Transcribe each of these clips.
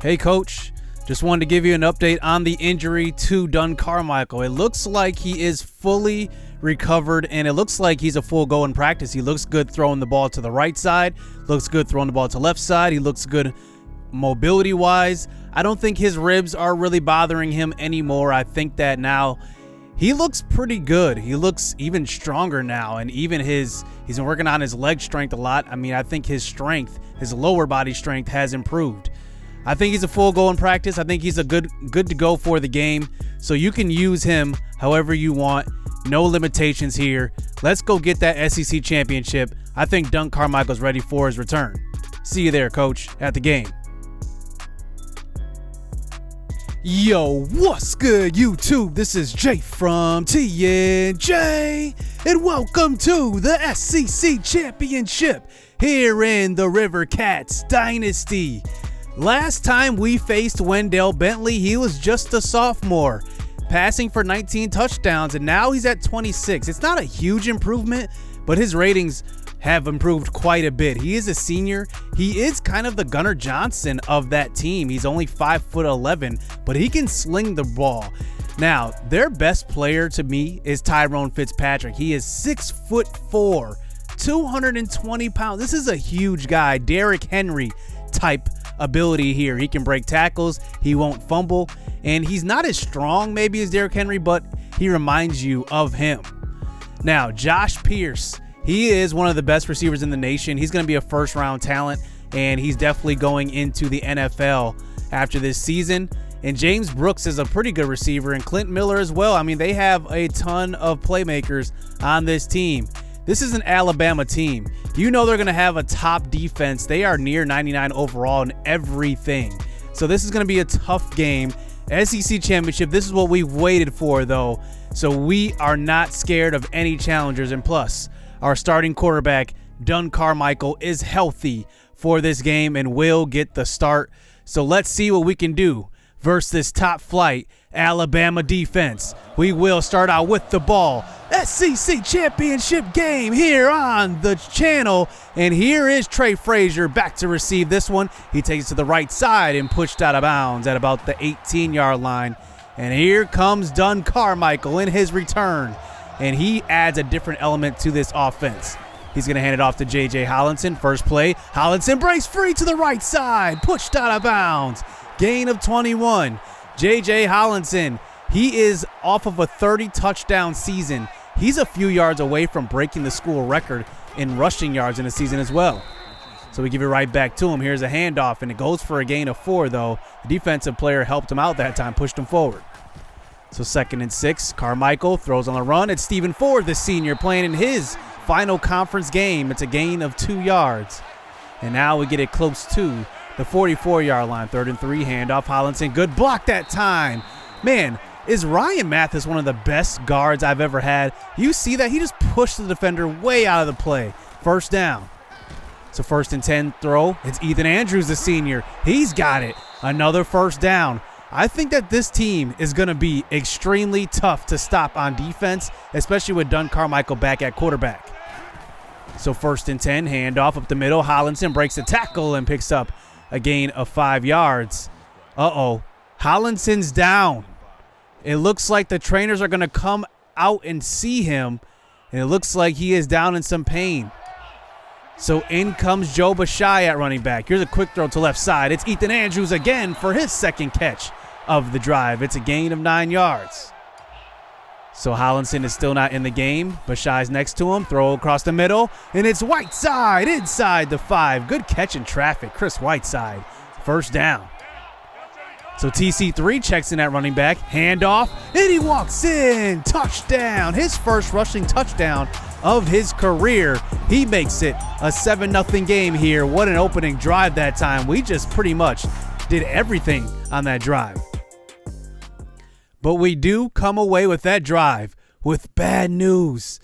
Hey, Coach. Just wanted to give you an update on the injury to Dunn Carmichael. It looks like he is fully recovered, and it looks like he's a full go in practice. He looks good throwing the ball to the right side, looks good throwing the ball to left side. He looks good mobility-wise. I don't think his ribs are really bothering him anymore. I think that now he looks pretty good. He looks even stronger now, and even he's been working on his leg strength a lot. I mean, I think his strength, his lower body strength has improved. I think he's a full go in practice. I think he's a good to go for the game. So you can use him however you want. No limitations here. Let's go get that SEC championship. I think Dunn Carmichael's ready for his return. See you there, Coach, at the game. Yo, what's good, YouTube? This is Jay from TNJ, and welcome to the SEC Championship here in the Rivercats Dynasty. Last time we faced Wendell Bentley, he was just a sophomore, passing for 19 touchdowns, and now he's at 26. It's not a huge improvement, but his ratings have improved quite a bit. He is a senior. He is kind of the Gunnar Johnson of that team. He's only 5'11", but he can sling the ball. Now, their best player to me is Tyrone Fitzpatrick. He is 6'4", 220 pounds. This is a huge guy. Derrick Henry type ability here. He can break tackles, he won't fumble, and he's not as strong maybe as Derrick Henry, but he reminds you of him. Now, Josh Pierce, he is one of the best receivers in the nation. He's going to be a first-round talent, and he's definitely going into the NFL after this season. And James Brooks is a pretty good receiver, and Clint Miller as well. I mean, they have a ton of playmakers on this team. This is an Alabama team. You know they're going to have a top defense. They are near 99 overall in everything. So this is going to be a tough game. SEC Championship, this is what we've waited for, though. So we are not scared of any challengers. And plus, our starting quarterback, Dunn Carmichael, is healthy for this game and will get the start. So let's see what we can do versus this top flight Alabama defense. We will start out with the ball. SEC Championship game here on the channel. And here is Trey Frazier back to receive this one. He takes it to the right side and pushed out of bounds at about the 18-yard line. And here comes Dunn Carmichael in his return. And he adds a different element to this offense. He's going to hand it off to J.J. Hollinson. First play, Hollinson breaks free to the right side, pushed out of bounds. Gain of 21. J.J. Hollinson, he is off of a 30-touchdown season. He's a few yards away from breaking the school record in rushing yards in a season as well. So we give it right back to him. Here's a handoff, and it goes for a gain of 4, though. The defensive player helped him out that time, pushed him forward. So 2nd and 6, Carmichael throws on the run. It's Stephen Ford, the senior, playing in his final conference game. It's a gain of 2 yards. And now we get it close to the 44-yard line. 3rd and 3, handoff, Hollinson. Good block that time. Man, is Ryan Mathis one of the best guards I've ever had? You see that? He just pushed the defender way out of the play. First down. So 1st and 10 throw. It's Ethan Andrews, the senior. He's got it. Another first down. I think that this team is going to be extremely tough to stop on defense, especially with Dunn Carmichael back at quarterback. So 1st and 10, handoff up the middle. Hollinson breaks the tackle and picks up a gain of 5 yards. Uh-oh. Hollinson's down. It looks like the trainers are going to come out and see him, and it looks like he is down in some pain. So in comes Joe Bashai at running back. Here's a quick throw to left side. It's Ethan Andrews again for his second catch of the drive. It's a gain of 9 yards. So Hollinson is still not in the game. Bashai's next to him. Throw across the middle, and it's Whiteside inside the 5. Good catch in traffic, Chris Whiteside. First down. So TC3 checks in at running back. Handoff, and he walks in. Touchdown. His first rushing touchdown of his career. He makes it a 7-0 game here. What an opening drive that time. We just pretty much did everything on that drive. But we do come away with that drive with bad news.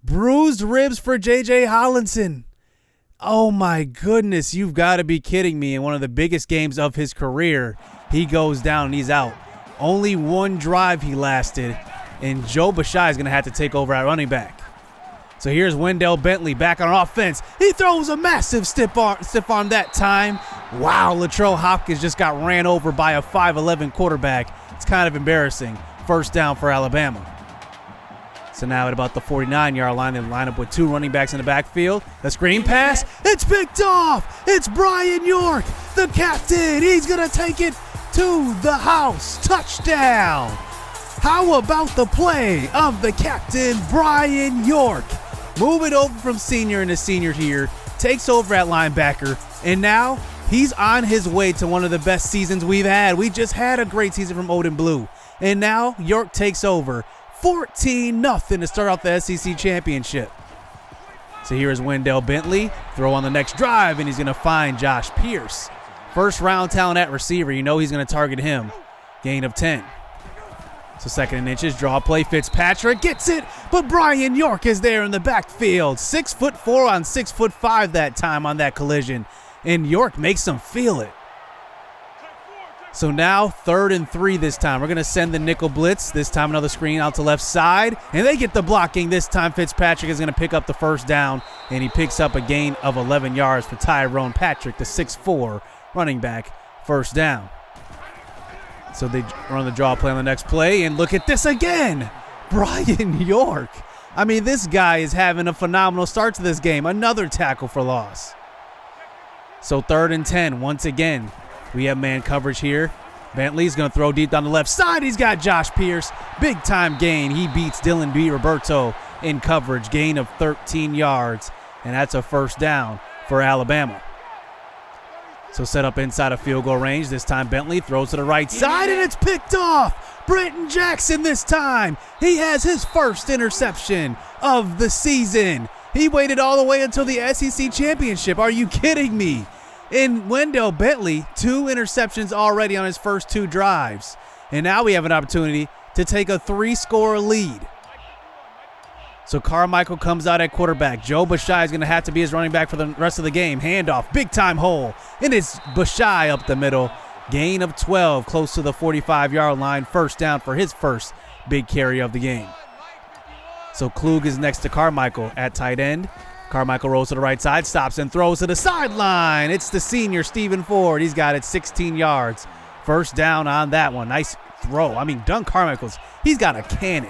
Bruised ribs for J.J. Hollinson. Oh my goodness, you've got to be kidding me. In one of the biggest games of his career, he goes down and he's out. Only one drive he lasted, and Joe Bashai is going to have to take over at running back. So here's Wendell Bentley back on offense. He throws a massive stiff arm that time. Wow, Latrell Hopkins just got ran over by a 5'11 quarterback. It's kind of embarrassing. First down for Alabama. So now at about the 49-yard line, they line up with two running backs in the backfield. The screen pass, it's picked off. It's Brian York, the captain. He's going to take it to the house. Touchdown. How about the play of the captain, Brian York? Moving over from senior into senior here, takes over at linebacker, and now he's on his way to one of the best seasons we've had. We just had a great season from Odin Blue, and now York takes over 14-0 to start off the SEC championship. So here is Wendell Bentley, throw on the next drive, and he's going to find Josh Pierce. First round talent at receiver, you know he's going to target him. Gain of 10. So second and inches, draw play, Fitzpatrick gets it, but Brian York is there in the backfield. 6'4" on 6'5" that time on that collision, and York makes him feel it. So now 3rd and 3 this time. We're going to send the nickel blitz. This time another screen out to left side, and they get the blocking. This time Fitzpatrick is going to pick up the first down, and he picks up a gain of 11 yards for Tyrone Patrick, the 6'4" running back, first down. So they run the draw play on the next play, and look at this again. Brian York. I mean, this guy is having a phenomenal start to this game. Another tackle for loss. So 3rd and 10 once again. We have man coverage here. Bentley's going to throw deep down the left side. He's got Josh Pierce. Big time gain. He beats Dylan B. Roberto in coverage. Gain of 13 yards, and that's a first down for Alabama. So set up inside of field goal range. This time Bentley throws to the right side, and it's picked off. Brenton Jackson this time. He has his first interception of the season. He waited all the way until the SEC championship. Are you kidding me? And Wendell Bentley, 2 interceptions already on his first 2 drives. And now we have an opportunity to take a 3-score lead. So Carmichael comes out at quarterback. Joe Bashai is going to have to be his running back for the rest of the game. Handoff, big time hole. And it's Bashai up the middle. Gain of 12, close to the 45-yard line. First down for his first big carry of the game. So Klug is next to Carmichael at tight end. Carmichael rolls to the right side, stops and throws to the sideline. It's the senior, Stephen Ford. He's got it 16 yards. First down on that one. Nice throw. I mean, Doug Carmichael's, he's got a cannon.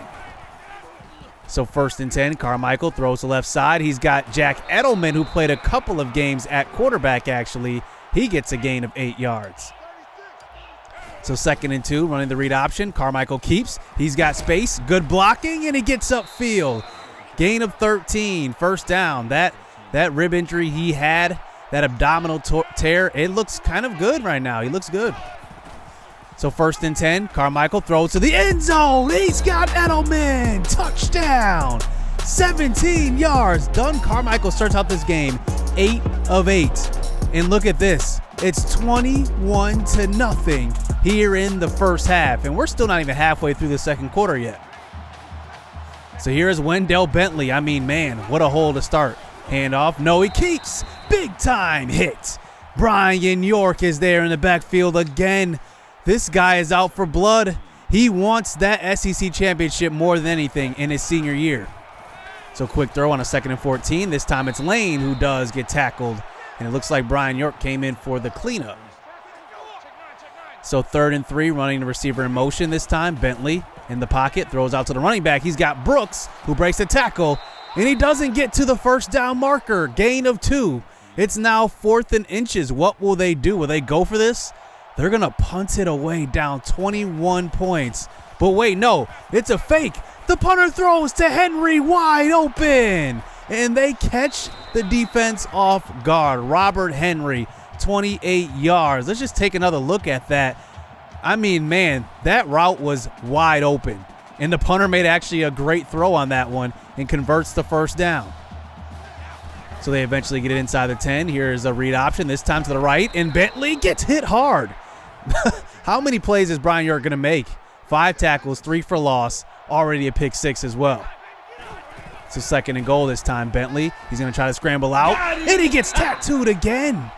So 1st and 10, Carmichael throws to left side. He's got Jack Edelman, who played a couple of games at quarterback, actually. He gets a gain of 8 yards. So 2nd and 2, running the read option. Carmichael keeps. He's got space, good blocking, and he gets upfield. Gain of 13, first down. That rib injury he had, that abdominal tear, it looks kind of good right now. He looks good. So 1st and 10, Carmichael throws to the end zone. He's got Edelman. Touchdown. 17 yards. Dunn Carmichael starts out this game 8 of 8. And look at this. It's 21-0 here in the first half. And we're still not even halfway through the second quarter yet. So here's Wendell Bentley. I mean, man, what a hole to start. Handoff. No, he keeps. Big time hit. Brian York is there in the backfield again. This guy is out for blood. He wants that SEC championship more than anything in his senior year. So quick throw on a 2nd and 14. This time it's Lane who does get tackled. And it looks like Brian York came in for the cleanup. So 3rd and 3, running the receiver in motion this time. Bentley in the pocket, throws out to the running back. He's got Brooks, who breaks the tackle, and he doesn't get to the first down marker. Gain of 2. It's now 4th and inches. What will they do? Will they go for this? They're going to punt it away, down 21 points. But wait, no, it's a fake. The punter throws to Henry, wide open. And they catch the defense off guard. Robert Henry, 28 yards. Let's just take another look at that. I mean, man, that route was wide open. And the punter made actually a great throw on that one and converts the first down. So they eventually get it inside the 10. Here's a read option, this time to the right, and Bentley gets hit hard. How many plays is Brian York going to make? 5 tackles, 3 for loss, already a pick 6 as well. So 2nd and goal this time. Bentley, he's going to try to scramble out, and he gets tattooed again.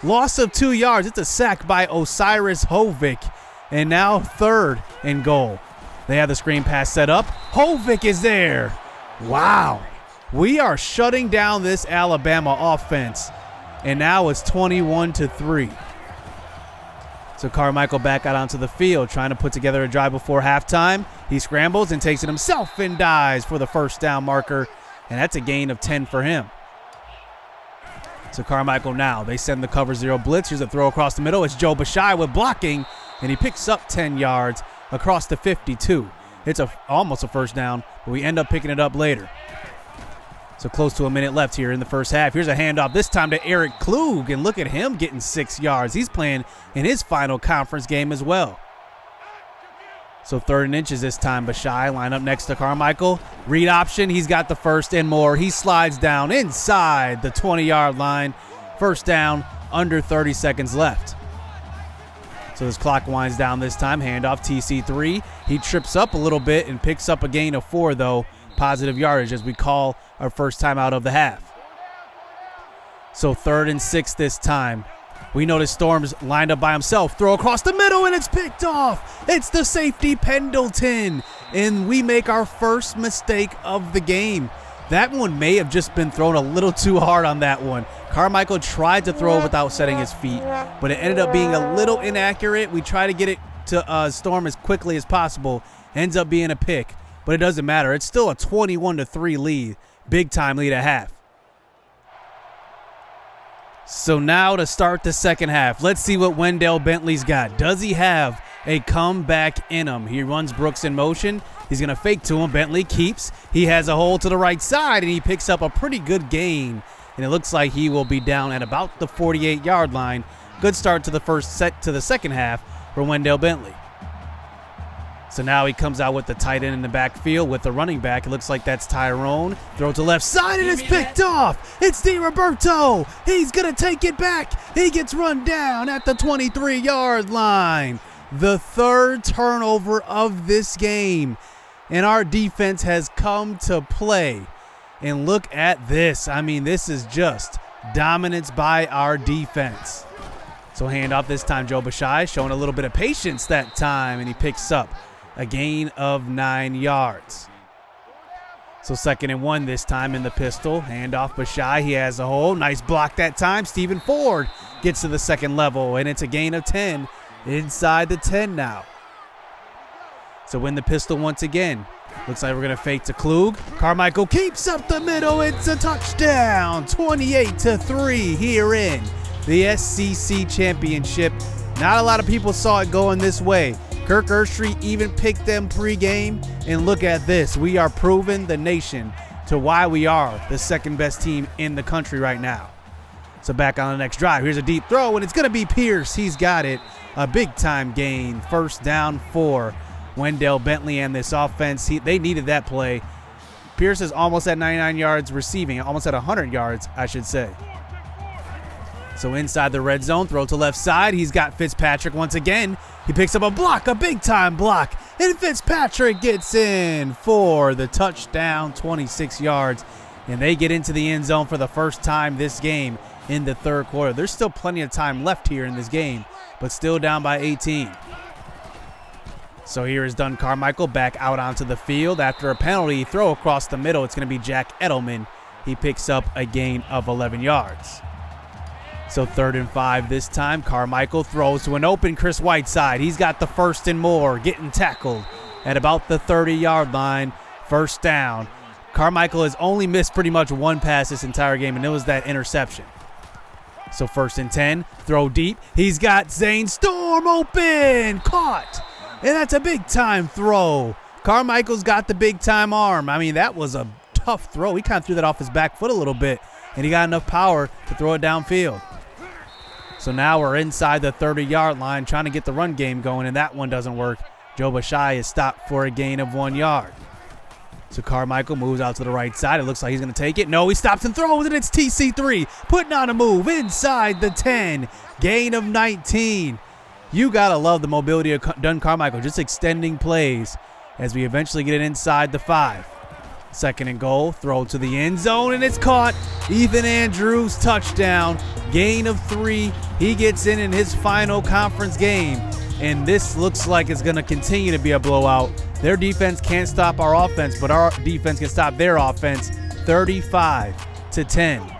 Loss of 2 yards. It's a sack by Osiris Hovick. And now 3rd and goal. They have the screen pass set up. Hovick is there. Wow. We are shutting down this Alabama offense, and now it's 21-3. So Carmichael back out onto the field, trying to put together a drive before halftime. He scrambles and takes it himself and dives for the first down marker, and that's a gain of 10 for him. So Carmichael now, they send the cover 0 blitz. Here's a throw across the middle. It's Joe Bashai with blocking, and he picks up 10 yards across the 52. It's almost a first down, but we end up picking it up later. So close to a minute left here in the first half. Here's a handoff this time to Eric Klug, and look at him getting 6 yards. He's playing in his final conference game as well. So 3rd and inches this time. Bashai line up next to Carmichael. Read option. He's got the first and more. He slides down inside the 20-yard line. First down, under 30 seconds left. So this clock winds down this time. Handoff TC3. He trips up a little bit and picks up a gain of 4, though. Positive yardage as we call our first time out of the half. So 3rd and 6 this time. We notice Storms lined up by himself. Throw across the middle, and it's picked off. It's the safety Pendleton, and we make our first mistake of the game. That one may have just been thrown a little too hard on that one. Carmichael tried to throw without setting his feet, but it ended up being a little inaccurate. We try to get it to Storm as quickly as possible. Ends up being a pick, but it doesn't matter. It's still a 21-3 lead. Big time lead at half. So now to start the second half, let's see what Wendell Bentley's got. Does he have a comeback in him? He runs Brooks in motion. He's going to fake to him. Bentley keeps. He has a hole to the right side, and he picks up a pretty good gain. And it looks like he will be down at about the 48-yard line. Good start to the second half for Wendell Bentley. So now he comes out with the tight end in the backfield with the running back. It looks like that's Tyrone. Throw to left side, and it's picked off. It's DiRoberto. He's going to take it back. He gets run down at the 23-yard line. The 3rd turnover of this game. And our defense has come to play. And look at this. I mean, this is just dominance by our defense. So handoff this time, Joe Bashai showing a little bit of patience that time, and he picks up a gain of 9 yards. So 2nd and 1 this time in the pistol. Handoff Bashai. He has a hole. Nice block that time. Stephen Ford gets to the second level, and it's a gain of 10 inside the 10 now. So in the pistol once again. Looks like we're going to fake to Klug. Carmichael keeps up the middle. It's a touchdown. 28-3 here in the SEC Championship. Not a lot of people saw it going this way. Kirk Erstry even picked them pregame, and look at this. We are proving the nation to why we are the second best team in the country right now. So back on the next drive. Here's a deep throw, and it's going to be Pierce. He's got it. A big-time gain. First down for Wendell Bentley and this offense. They needed that play. Pierce is almost at 99 yards receiving, almost at 100 yards, I should say. So inside the red zone, throw to left side. He's got Fitzpatrick once again. He picks up a block, a big-time block, and Fitzpatrick gets in for the touchdown, 26 yards. And they get into the end zone for the first time this game in the 3rd quarter. There's still plenty of time left here in this game, but still down by 18. So here is Dunn Carmichael back out onto the field after a penalty throw across the middle. It's going to be Jack Edelman. He picks up a gain of 11 yards. So 3rd and 5 this time. Carmichael throws to an open Chris Whiteside. He's got the first and more, getting tackled at about the 30-yard line. First down. Carmichael has only missed pretty much one pass this entire game, and it was that interception. So 1st and 10, throw deep. He's got Zane Storm open, caught. And that's a big-time throw. Carmichael's got the big-time arm. I mean, that was a tough throw. He kind of threw that off his back foot a little bit, and he got enough power to throw it downfield. So now we're inside the 30-yard line trying to get the run game going, and that one doesn't work. Joe Bashai is stopped for a gain of 1 yard. So Carmichael moves out to the right side. It looks like he's going to take it. No, he stops and throws, and it's TC3 putting on a move inside the 10. Gain of 19. You got to love the mobility of Dunn Carmichael, just extending plays as we eventually get it inside the 5. 2nd and goal, throw to the end zone, and it's caught. Ethan Andrews, touchdown, gain of 3. He gets in his final conference game, and this looks like it's going to continue to be a blowout. Their defense can't stop our offense, but our defense can stop their offense. 35-10.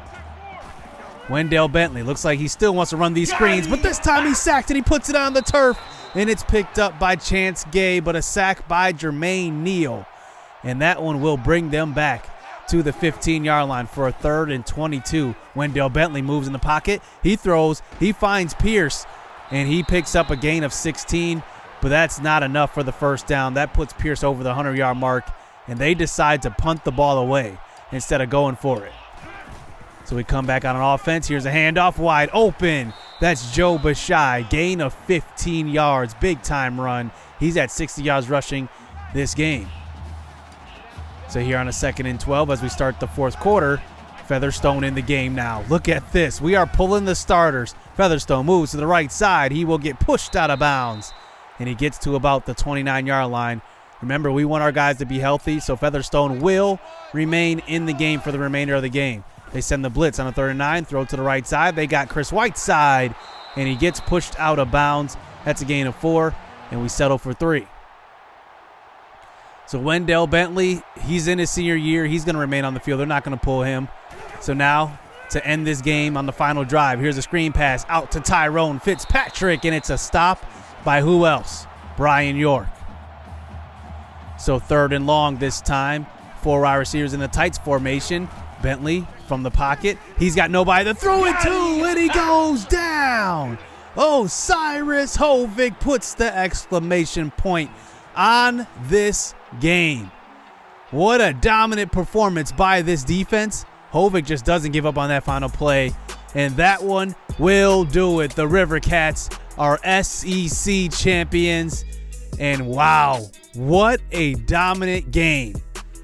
Wendell Bentley looks like he still wants to run these screens, but this time he's sacked and he puts it on the turf, and it's picked up by Chance Gay, but a sack by Jermaine Neal. And that one will bring them back to the 15-yard line for a 3rd and 22. Wendell Bentley moves in the pocket. He throws. He finds Pierce, and he picks up a gain of 16, but that's not enough for the first down. That puts Pierce over the 100-yard mark, and they decide to punt the ball away instead of going for it. So we come back on an offense. Here's a handoff wide open. That's Joe Bashai. Gain of 15 yards. Big time run. He's at 60 yards rushing this game. So here on a 2nd and 12 as we start the 4th quarter, Featherstone in the game now. Look at this. We are pulling the starters. Featherstone moves to the right side. He will get pushed out of bounds, and he gets to about the 29-yard line. Remember, we want our guys to be healthy, so Featherstone will remain in the game for the remainder of the game. They send the blitz on a 3rd and 9, throw to the right side. They got Chris Whiteside, and he gets pushed out of bounds. That's a gain of 4, and we settle for 3. So Wendell Bentley, he's in his senior year. He's going to remain on the field. They're not going to pull him. So now to end this game on the final drive, here's a screen pass out to Tyrone Fitzpatrick, and it's a stop by who else? Brian York. So 3rd and long this time. 4 wide receivers in the tights formation. Bentley from the pocket. He's got nobody to throw it to, and he goes down. Cyrus Hovick puts the exclamation point on this game. What a dominant performance by this defense. Hovick just doesn't give up on that final play, and that one will do it. The Rivercats are SEC champions, and wow, what a dominant game.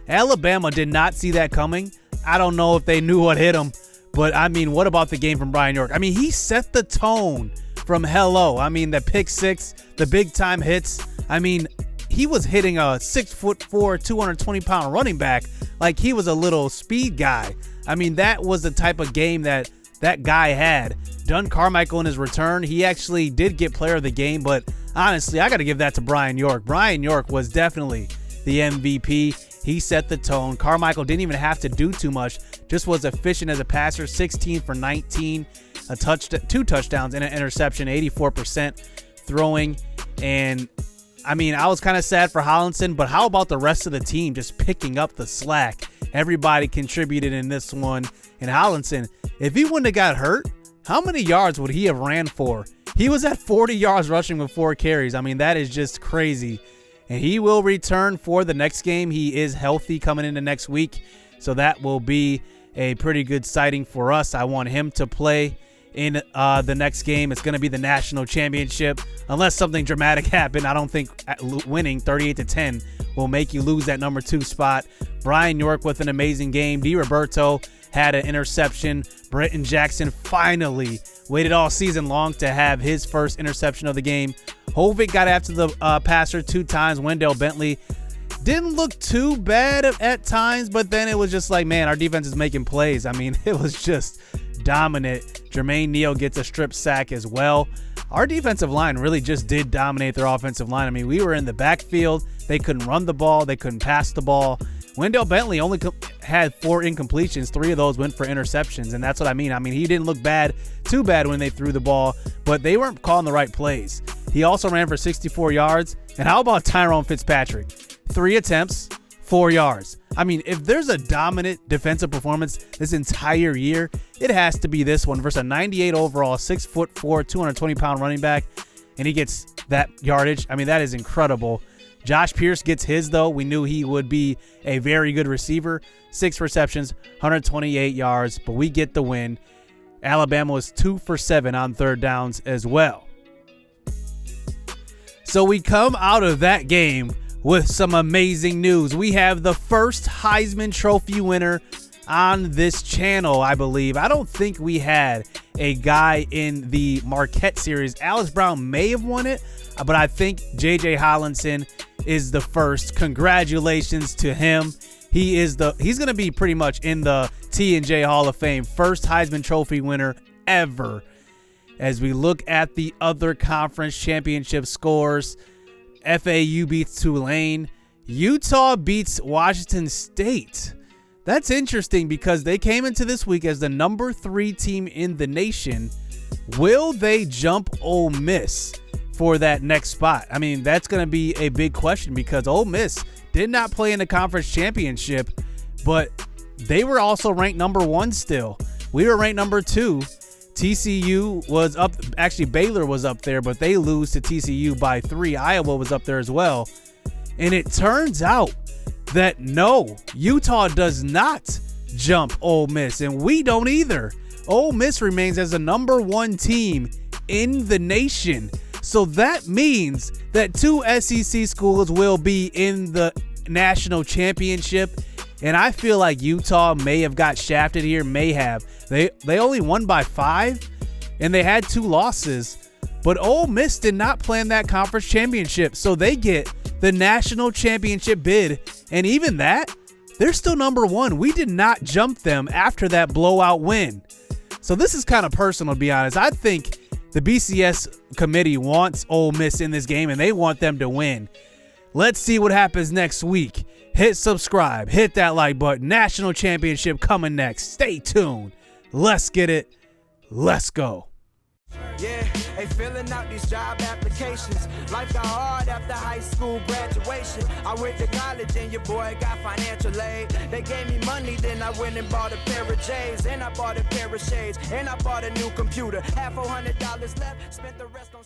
Alabama did not see that coming. I don't know if they knew what hit him, but I mean, what about the game from Brian York? I mean, he set the tone from hello. I mean, the pick 6, the big time hits. I mean, he was hitting a 6'4", 220-pound running back like he was a little speed guy. I mean, that was the type of game that guy had. Dunn Carmichael in his return, he actually did get player of the game, but honestly, I got to give that to Brian York. Brian York was definitely the MVP. He set the tone. Carmichael didn't even have to do too much, just was efficient as a passer, 16 for 19, 2 touchdowns and an interception, 84% throwing. And I mean, I was kind of sad for Hollinson, but how about the rest of the team just picking up the slack? Everybody contributed in this one. And Hollinson, if he wouldn't have got hurt, how many yards would he have ran for? He was at 40 yards rushing with 4 carries. I mean, that is just crazy. And he will return for the next game. He is healthy coming into next week, so that will be a pretty good sighting for us. I want him to play in the next game. It's going to be the national championship. Unless something dramatic happened, I don't think winning 38-10 will make you lose that number 2 spot. Brian York with an amazing game. DiRoberto had an interception. Britton Jackson finally waited all season long to have his first interception of the game. Hovick got after the passer 2 times. Wendell Bentley didn't look too bad at times, but then it was just like, man, our defense is making plays. I mean, it was just dominant. Jermaine Neal gets a strip sack as well. Our defensive line really just did dominate their offensive line. I mean, we were in the backfield. They couldn't run the ball. They couldn't pass the ball. Wendell Bentley only had 4 incompletions. 3 of those went for interceptions, and that's what I mean. I mean, he didn't look too bad when they threw the ball, but they weren't calling the right plays. He also ran for 64 yards. And how about Tyrone Fitzpatrick? 3 attempts, 4 yards. I mean, if there's a dominant defensive performance this entire year, it has to be this one versus a 98 overall, 6'4", 220-pound running back, and he gets that yardage. I mean, that is incredible. Josh Pierce gets his, though. We knew he would be a very good receiver. 6 receptions, 128 yards, but we get the win. Alabama was 2 for 7 on 3rd downs as well. So we come out of that game with some amazing news. We have the first Heisman Trophy winner on this channel, I believe. I don't think we had a guy in the Marquette series. Alex Brown may have won it, but I think J.J. Hollinson is the first. Congratulations to him. He's going to be pretty much in the T&J Hall of Fame. First Heisman Trophy winner ever. As we look at the other conference championship scores, FAU beats Tulane. Utah beats Washington State. That's interesting because they came into this week as the number 3 team in the nation. Will they jump Ole Miss for that next spot? I mean, that's going to be a big question because Ole Miss did not play in the conference championship, but they were also ranked number 1 still. We were ranked number 2. TCU was up. Actually, Baylor was up there, but they lose to TCU by 3. Iowa was up there as well. And it turns out that no, Utah does not jump Ole Miss, and we don't either. Ole Miss remains as the number 1 team in the nation. So that means that 2 SEC schools will be in the national championship. And I feel like Utah may have got shafted here, may have. They only won by 5, and they had 2 losses. But Ole Miss did not play in that conference championship, so they get the national championship bid. And even that, they're still number 1. We did not jump them after that blowout win. So this is kind of personal, to be honest. I think the BCS committee wants Ole Miss in this game, and they want them to win. Let's see what happens next week. Hit subscribe. Hit that like button. National championship coming next. Stay tuned. Let's get it. Let's go. Yeah, they filling out these job applications. Life got hard after high school graduation. I went to college and your boy got financial aid. They gave me money, then I went and bought a pair of J's. And I bought a pair of shades. And I bought a new computer. Had $400 left, spent the rest on